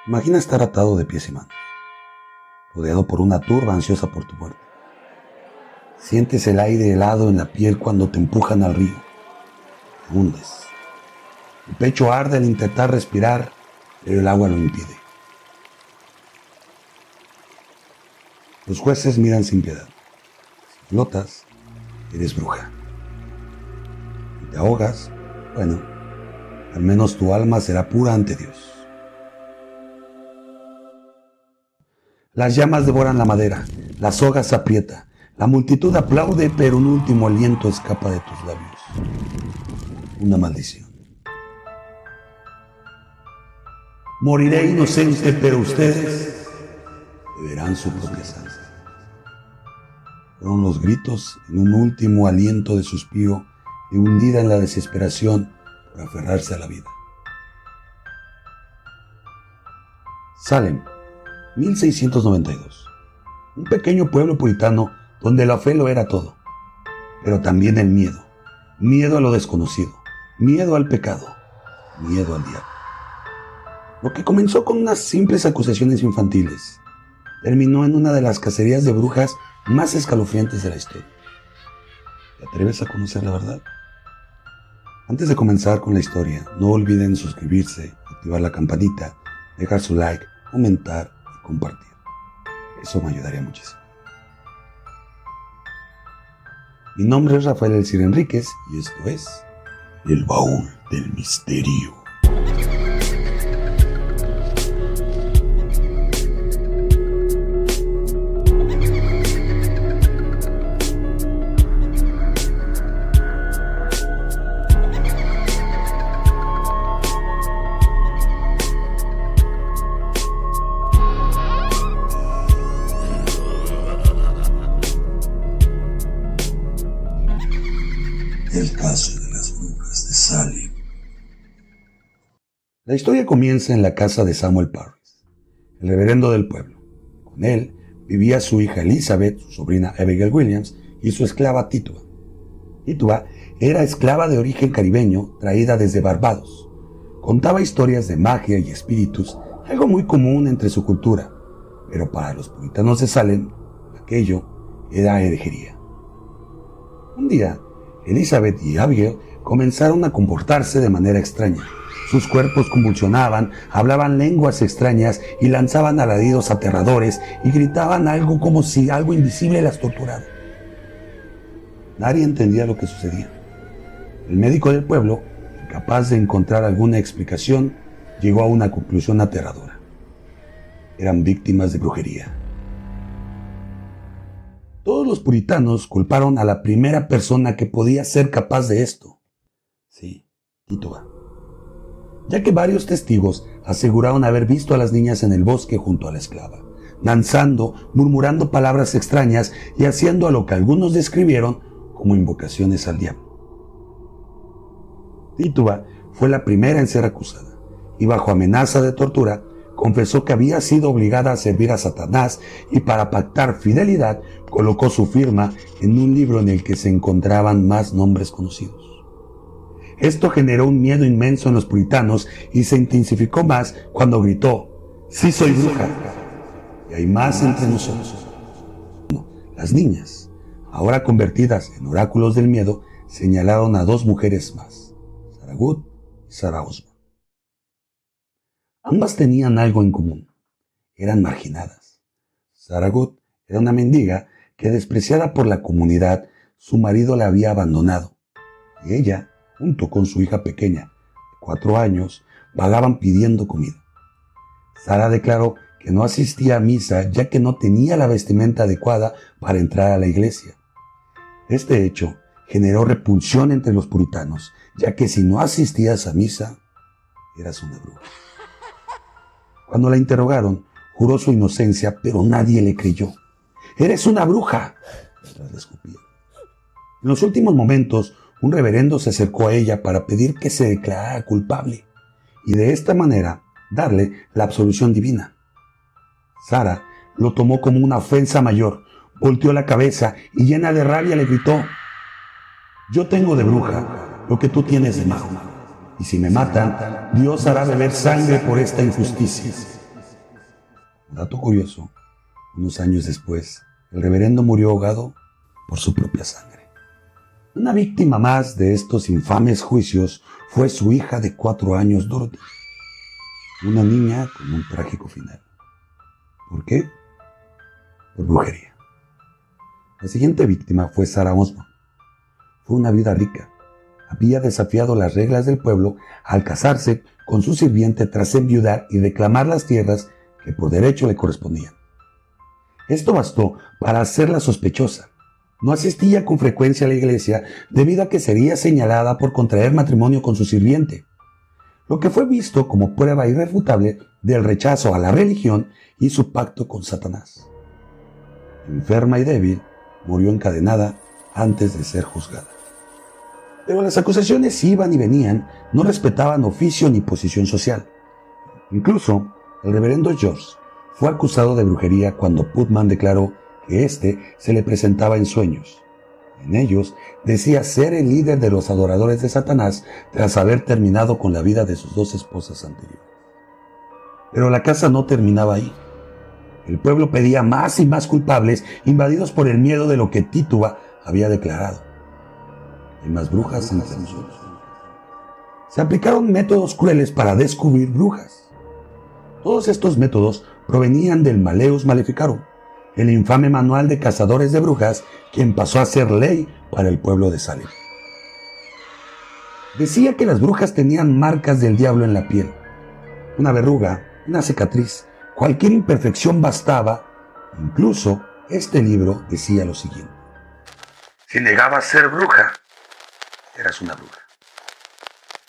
Imagina estar atado de pies y manos, rodeado por una turba ansiosa por tu muerte. Sientes el aire helado en la piel cuando te empujan al río. Te hundes. Tu pecho arde al intentar respirar, pero el agua lo impide. Los jueces miran sin piedad. Si flotas, eres bruja. Si te ahogas, bueno, al menos tu alma será pura ante Dios. Las llamas devoran la madera, la soga se aprieta, la multitud aplaude, pero un último aliento escapa de tus labios. Una maldición. Moriré inocente, pero ustedes beberán su propia sangre. Fueron los gritos en un último aliento de suspiro y hundida en la desesperación por aferrarse a la vida. Salem, 1692. Un pequeño pueblo puritano donde la fe lo era todo, pero también el miedo. Miedo a lo desconocido, miedo al pecado, miedo al diablo. Lo que comenzó con unas simples acusaciones infantiles terminó en una de las cacerías de brujas más escalofriantes de la historia. ¿Te atreves a conocer la verdad? Antes de comenzar con la historia, no olviden suscribirse, activar la campanita, dejar su like, comentar y compartir. Eso me ayudaría muchísimo. Mi nombre es Rafael Elcir Enríquez y esto es El Baúl del Misterio. El caso de las brujas de Salem. La historia comienza en la casa de Samuel Parris, el reverendo del pueblo. Con él vivía su hija Elizabeth, su sobrina Abigail Williams y su esclava Tituba. Tituba era esclava de origen caribeño traída desde Barbados. Contaba historias de magia y espíritus, algo muy común entre su cultura, pero para los puritanos de Salem, aquello era herejería. Un día, Elizabeth y Abigail comenzaron a comportarse de manera extraña. Sus cuerpos convulsionaban, hablaban lenguas extrañas y lanzaban alaridos aterradores y gritaban algo como si algo invisible las torturara. Nadie entendía lo que sucedía. El médico del pueblo, incapaz de encontrar alguna explicación, llegó a una conclusión aterradora. Eran víctimas de brujería. Todos los puritanos culparon a la primera persona que podía ser capaz de esto. Sí, Tituba. Ya que varios testigos aseguraron haber visto a las niñas en el bosque junto a la esclava, danzando, murmurando palabras extrañas y haciendo a lo que algunos describieron como invocaciones al diablo. Tituba fue la primera en ser acusada y bajo amenaza de tortura confesó que había sido obligada a servir a Satanás y para pactar fidelidad colocó su firma en un libro en el que se encontraban más nombres conocidos. Esto generó un miedo inmenso en los puritanos y se intensificó más cuando gritó: «¡Sí soy bruja! Y hay más entre nosotros». Las niñas, ahora convertidas en oráculos del miedo, señalaron a dos mujeres más, Sarah Good y Sarah Osborne. Ambas tenían algo en común. Eran marginadas. Sarah Good era una mendiga que, despreciada por la comunidad, su marido la había abandonado. Y ella, junto con su hija pequeña, de 4 años, vagaban pidiendo comida. Sarah declaró que no asistía a misa ya que no tenía la vestimenta adecuada para entrar a la iglesia. Este hecho generó repulsión entre los puritanos, ya que si no asistías a misa, eras una bruja. Cuando la interrogaron, juró su inocencia, pero nadie le creyó. «¡Eres una bruja!», mientras le escupía. En los últimos momentos, un reverendo se acercó a ella para pedir que se declarara culpable y de esta manera darle la absolución divina. Sarah lo tomó como una ofensa mayor, volteó la cabeza y llena de rabia le gritó: «Yo tengo de bruja lo que tú tienes de mago. Y si me matan, Dios hará beber sangre por esta injusticia. Dato curioso, unos años después, el reverendo murió ahogado por su propia sangre. Una víctima más de estos infames juicios fue su hija de 4 años, Dorothy, una niña con un trágico final. ¿Por qué? Por brujería. La siguiente víctima fue Sarah Osborne. Fue una vida rica. Había desafiado las reglas del pueblo al casarse con su sirviente tras enviudar y reclamar las tierras que por derecho le correspondían. Esto bastó para hacerla sospechosa. No asistía con frecuencia a la iglesia debido a que sería señalada por contraer matrimonio con su sirviente, lo que fue visto como prueba irrefutable del rechazo a la religión y su pacto con Satanás. Enferma y débil, murió encadenada antes de ser juzgada. Pero las acusaciones iban y venían, no respetaban oficio ni posición social. Incluso, el reverendo George fue acusado de brujería cuando Putman declaró que éste se le presentaba en sueños. En ellos decía ser el líder de los adoradores de Satanás tras haber terminado con la vida de sus 2 esposas anteriores. Pero la casa no terminaba ahí. El pueblo pedía más y más culpables, invadidos por el miedo de lo que Tituba había declarado. Hay más brujas entre nosotros. Se aplicaron métodos crueles para descubrir brujas. Todos estos métodos provenían del Malleus Maleficarum, el infame manual de cazadores de brujas, quien pasó a ser ley para el pueblo de Salem. Decía que las brujas tenían marcas del diablo en la piel. Una verruga, una cicatriz, cualquier imperfección bastaba. Incluso este libro decía lo siguiente: si negabas ser bruja, eras una bruja.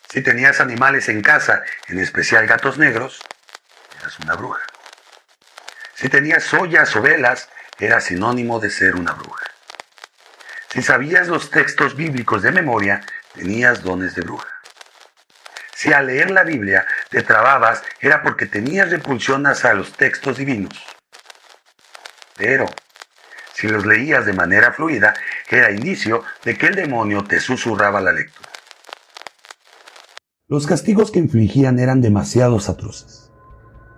Si tenías animales en casa, en especial gatos negros, eras una bruja. Si tenías ollas o velas, era sinónimo de ser una bruja. Si sabías los textos bíblicos de memoria, tenías dones de bruja. Si al leer la Biblia te trababas, era porque tenías repulsión hacia los textos divinos. Pero, si los leías de manera fluida, era indicio de que el demonio te susurraba la lectura. Los castigos que infligían eran demasiados atroces.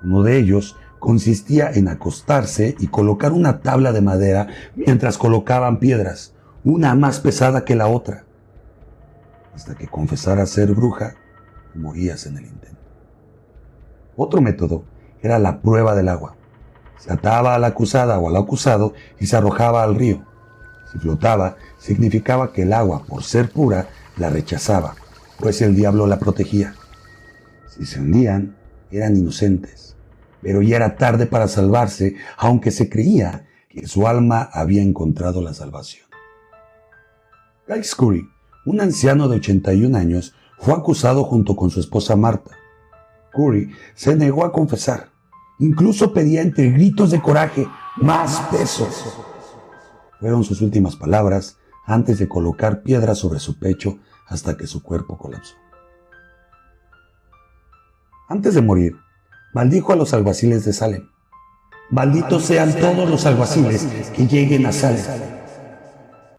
Uno de ellos consistía en acostarse y colocar una tabla de madera mientras colocaban piedras, una más pesada que la otra. Hasta que confesaras ser bruja, morías en el intento. Otro método era la prueba del agua. Se ataba a la acusada o al acusado y se arrojaba al río. Si flotaba, significaba que el agua, por ser pura, la rechazaba, pues el diablo la protegía. Si se hundían, eran inocentes, pero ya era tarde para salvarse, aunque se creía que su alma había encontrado la salvación. Guy Scurry, un anciano de 81 años, fue acusado junto con su esposa Marta. Curry se negó a confesar. Incluso pedía entre gritos de coraje más pesos. Fueron sus últimas palabras antes de colocar piedras sobre su pecho hasta que su cuerpo colapsó. Antes de morir, maldijo a los alguaciles de Salem. Malditos sean todos los alguaciles que lleguen a Salem.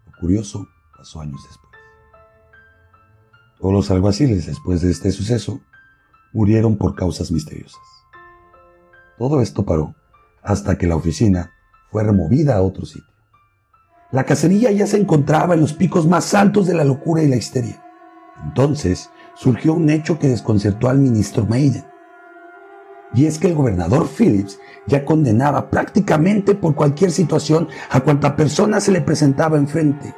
Lo curioso pasó años después. Todos los alguaciles, después de este suceso, murieron por causas misteriosas. Todo esto paró hasta que la oficina fue removida a otro sitio. La cacería ya se encontraba en los picos más altos de la locura y la histeria. Entonces surgió un hecho que desconcertó al ministro Maiden. Y es que el gobernador Phillips ya condenaba prácticamente por cualquier situación a cuanta persona se le presentaba enfrente.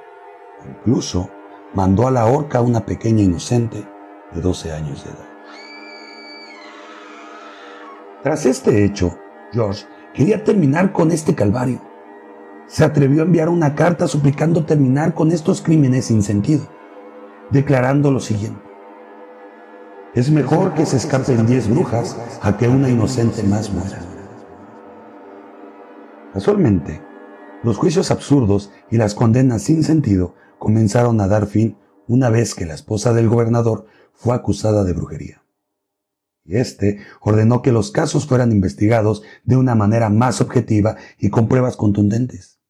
Incluso mandó a la horca a una pequeña inocente de 12 años de edad. Tras este hecho, George quería terminar con este calvario. Se atrevió a enviar una carta suplicando terminar con estos crímenes sin sentido, declarando lo siguiente: es mejor que se escapen 10 brujas a que una inocente más muera. Casualmente, los juicios absurdos y las condenas sin sentido comenzaron a dar fin una vez que la esposa del gobernador fue acusada de brujería. Y este ordenó que los casos fueran investigados de una manera más objetiva y con pruebas contundentes.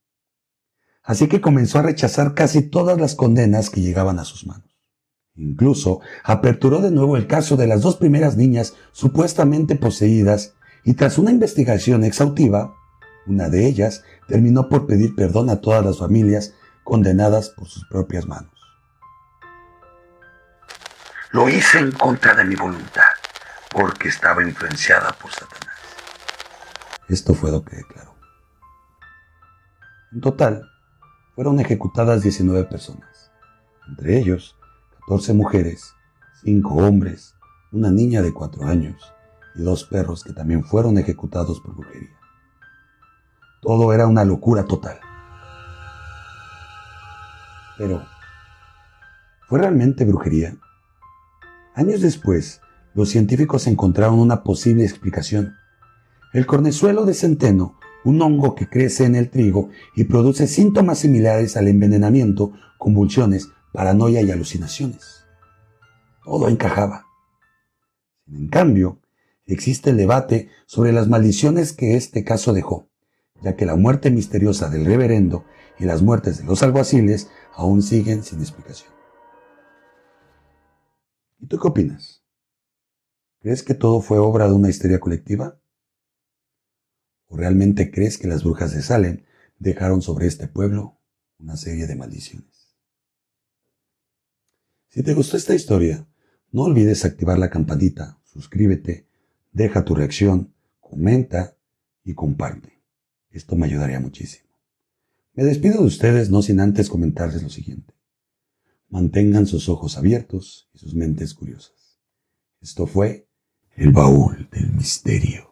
Así que comenzó a rechazar casi todas las condenas que llegaban a sus manos. Incluso aperturó de nuevo el caso de las 2 primeras niñas supuestamente poseídas Y tras una investigación exhaustiva, una de ellas terminó por pedir perdón a todas las familias condenadas por sus propias manos. Lo hice en contra de mi voluntad, porque estaba influenciada por Satanás. Esto fue lo que declaró. En total, fueron ejecutadas 19 personas, entre ellos 14 mujeres, 5 hombres, una niña de 4 años y 2 perros que también fueron ejecutados por brujería. Todo era una locura total. Pero, ¿fue realmente brujería? Años después, los científicos encontraron una posible explicación. El cornezuelo de centeno, un hongo que crece en el trigo y produce síntomas similares al envenenamiento, convulsiones, paranoia y alucinaciones. Todo encajaba. En cambio, existe el debate sobre las maldiciones que este caso dejó, ya que la muerte misteriosa del reverendo y las muertes de los alguaciles aún siguen sin explicación. ¿Y tú qué opinas? ¿Crees que todo fue obra de una histeria colectiva? ¿O realmente crees que las brujas de Salem dejaron sobre este pueblo una serie de maldiciones? Si te gustó esta historia, no olvides activar la campanita, suscríbete, deja tu reacción, comenta y comparte. Esto me ayudaría muchísimo. Me despido de ustedes no sin antes comentarles lo siguiente. Mantengan sus ojos abiertos y sus mentes curiosas. Esto fue El Baúl del Misterio.